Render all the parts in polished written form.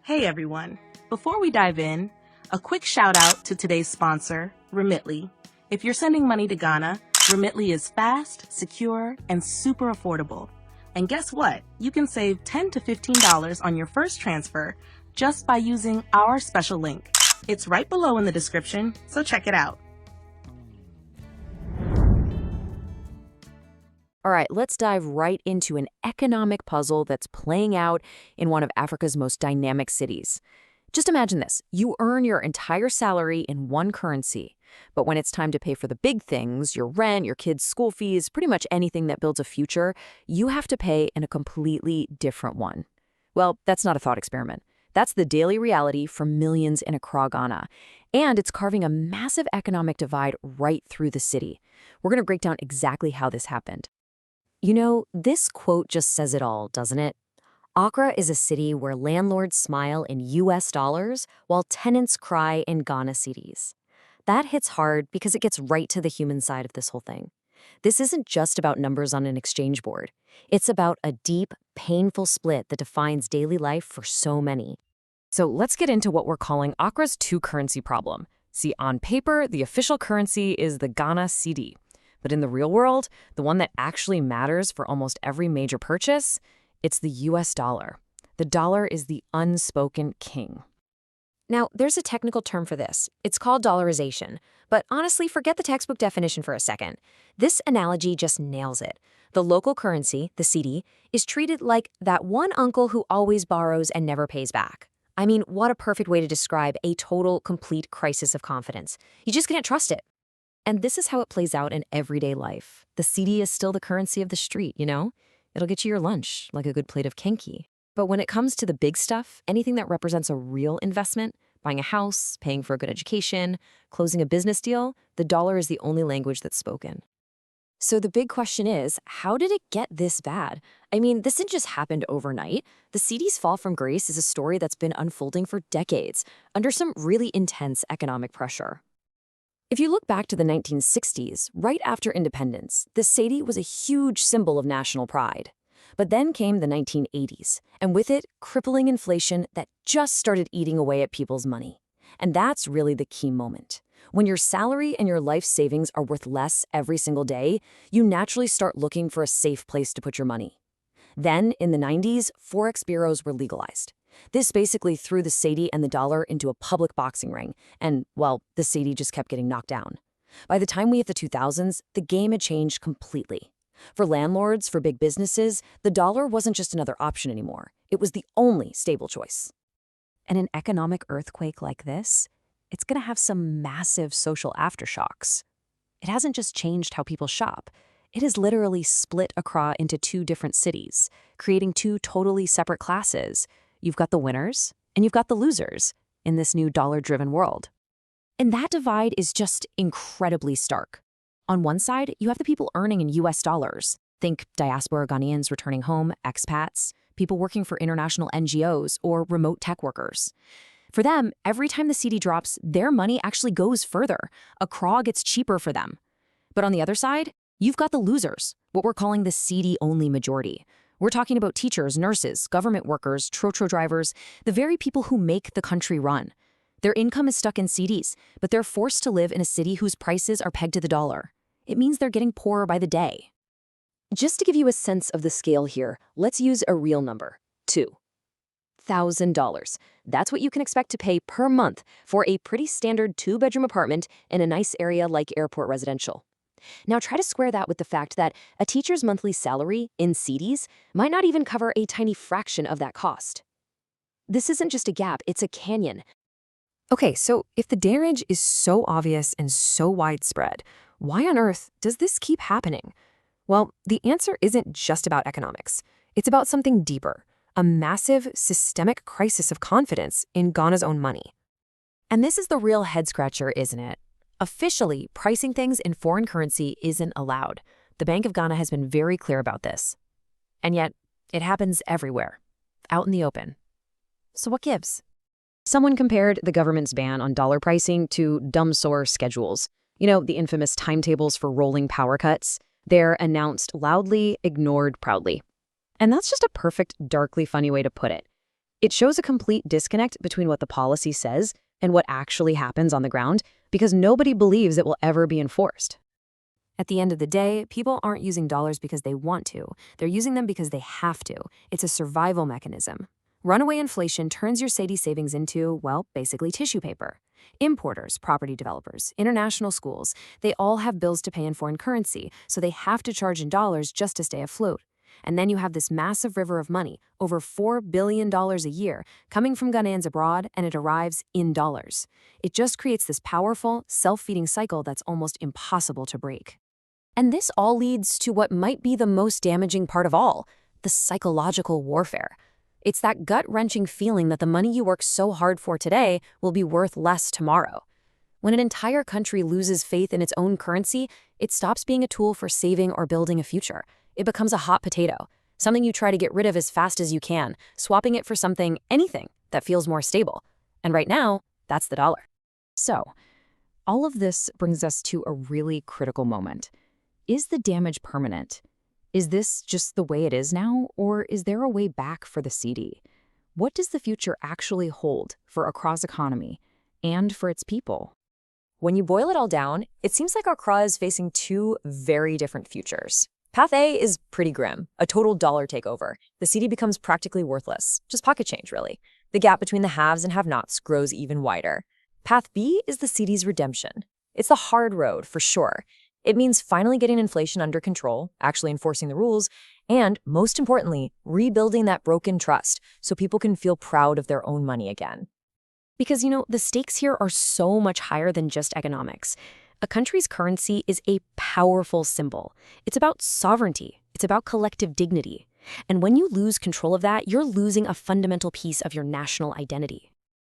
Hey everyone. Before we dive in, a quick shout out to today's sponsor, Remitly. If you're sending money to Ghana, Remitly is fast, secure, and super affordable. And guess what? You can save $10 to $15 on your first transfer just by using our special link. It's right below in the description, so check it out. All right, let's dive right into an economic puzzle that's playing out in one of Africa's most dynamic cities. Just imagine this. You earn your entire salary in one currency, but when it's time to pay for the big things, your rent, your kids' school fees, pretty much anything that builds a future, you have to pay in a completely different one. Well, that's not a thought experiment. That's the daily reality for millions in Accra, Ghana. And it's carving a massive economic divide right through the city. We're going to break down exactly how this happened. You know, this quote just says it all, doesn't it? Accra is a city where landlords smile in US dollars while tenants cry in Ghana cedis. That hits hard because it gets right to the human side of this whole thing. This isn't just about numbers on an exchange board. It's about a deep, painful split that defines daily life for so many. So let's get into what we're calling Accra's two-currency problem. See, on paper, the official currency is the Ghana cedi. But in the real world, the one that actually matters for almost every major purchase, it's the US dollar. The dollar is the unspoken king. Now, there's a technical term for this. It's called dollarization. But honestly, forget the textbook definition for a second. This analogy just nails it. The local currency, the cedi, is treated like that one uncle who always borrows and never pays back. I mean, what a perfect way to describe a total, complete crisis of confidence. You just can't trust it. And this is how it plays out in everyday life. The cedi is still the currency of the street, you know? It'll get you your lunch, like a good plate of kenki. But when it comes to the big stuff, anything that represents a real investment, buying a house, paying for a good education, closing a business deal, the dollar is the only language that's spoken. So the big question is, how did it get this bad? I mean, this didn't just happen overnight. The cedi's fall from grace is a story that's been unfolding for decades, under some really intense economic pressure. If you look back to the 1960s, right after independence, the cedi was a huge symbol of national pride. But then came the 1980s, and with it, crippling inflation that just started eating away at people's money. And that's really the key moment. When your salary and your life savings are worth less every single day, you naturally start looking for a safe place to put your money. Then, in the 90s, forex bureaus were legalized. This basically threw the cedi and the dollar into a public boxing ring, and, well, the cedi just kept getting knocked down. By the time we hit the 2000s, the game had changed completely. For landlords, for big businesses, the dollar wasn't just another option anymore. It was the only stable choice. And an economic earthquake like this, it's going to have some massive social aftershocks. It hasn't just changed how people shop. It has literally split Accra into two different cities, creating two totally separate classes. You've got the winners, and you've got the losers in this new dollar-driven world. And that divide is just incredibly stark. On one side, you have the people earning in US dollars. Think Diaspora Ghanaians returning home, expats, people working for international NGOs, or remote tech workers. For them, every time the cedi drops, their money actually goes further. Accra gets cheaper for them. But on the other side, you've got the losers, what we're calling the cedi-only majority. We're talking about teachers, nurses, government workers, trotro drivers, the very people who make the country run. Their income is stuck in cedis, but they're forced to live in a city whose prices are pegged to the dollar. It means they're getting poorer by the day. Just to give you a sense of the scale here, let's use a real number, $2,000. That's what you can expect to pay per month for a pretty standard two-bedroom apartment in a nice area like Airport Residential. Now try to square that with the fact that a teacher's monthly salary in cedis might not even cover a tiny fraction of that cost. This isn't just a gap, it's a canyon. Okay, so if the damage is so obvious and so widespread, why on earth does this keep happening? Well, the answer isn't just about economics. It's about something deeper, a massive systemic crisis of confidence in Ghana's own money. And this is the real head-scratcher, isn't it? Officially, pricing things in foreign currency isn't allowed. The Bank of Ghana has been very clear about this. And yet, it happens everywhere, out in the open. So what gives? Someone compared the government's ban on dollar pricing to dumb sore schedules. You know, the infamous timetables for rolling power cuts. They're announced loudly, ignored proudly. And that's just a perfect, darkly funny way to put it. It shows a complete disconnect between what the policy says and what actually happens on the ground because nobody believes it will ever be enforced. At the end of the day, people aren't using dollars because they want to. They're using them because they have to. It's a survival mechanism. Runaway inflation turns your Cedi savings into, well, basically tissue paper. Importers, property developers, international schools, they all have bills to pay in foreign currency, so they have to charge in dollars just to stay afloat. And then you have this massive river of money, over $4 billion a year, coming from Ghanaians abroad, and it arrives in dollars. It just creates this powerful, self-feeding cycle that's almost impossible to break. And this all leads to what might be the most damaging part of all, the psychological warfare. It's that gut-wrenching feeling that the money you work so hard for today will be worth less tomorrow. When an entire country loses faith in its own currency, it stops being a tool for saving or building a future. It becomes a hot potato, something you try to get rid of as fast as you can, swapping it for anything, that feels more stable. And right now, that's the dollar. So, all of this brings us to a really critical moment. Is the damage permanent? Is this just the way it is now, or is there a way back for the Cedi? What does the future actually hold for Accra's economy and for its people? When you boil it all down, it seems like Accra is facing two very different futures. Path A is pretty grim, a total dollar takeover. The Cedi becomes practically worthless, just pocket change, really. The gap between the haves and have-nots grows even wider. Path B is the Cedi's redemption. It's the hard road, for sure. It means finally getting inflation under control, actually enforcing the rules, and, most importantly, rebuilding that broken trust so people can feel proud of their own money again. Because, the stakes here are so much higher than just economics. A country's currency is a powerful symbol. It's about sovereignty. It's about collective dignity. And when you lose control of that, you're losing a fundamental piece of your national identity.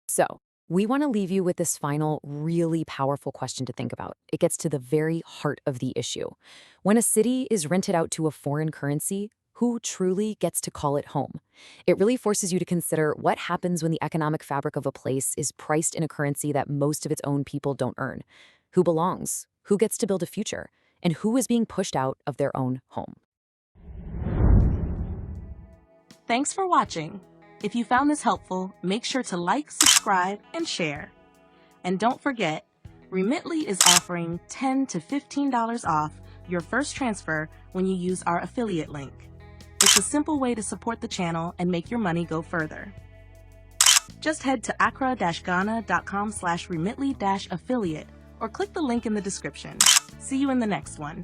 So, we want to leave you with this final, really powerful question to think about. It gets to the very heart of the issue. When a city is rented out to a foreign currency, who truly gets to call it home? It really forces you to consider what happens when the economic fabric of a place is priced in a currency that most of its own people don't earn. Who belongs? Who gets to build a future? And who is being pushed out of their own home? Thanks for watching. If you found this helpful, make sure to like, subscribe, and share. And don't forget, Remitly is offering $10 to $15 off your first transfer when you use our affiliate link. It's a simple way to support the channel and make your money go further. Just head to accra-ghana.com/remitly-affiliate or click the link in the description. See you in the next one.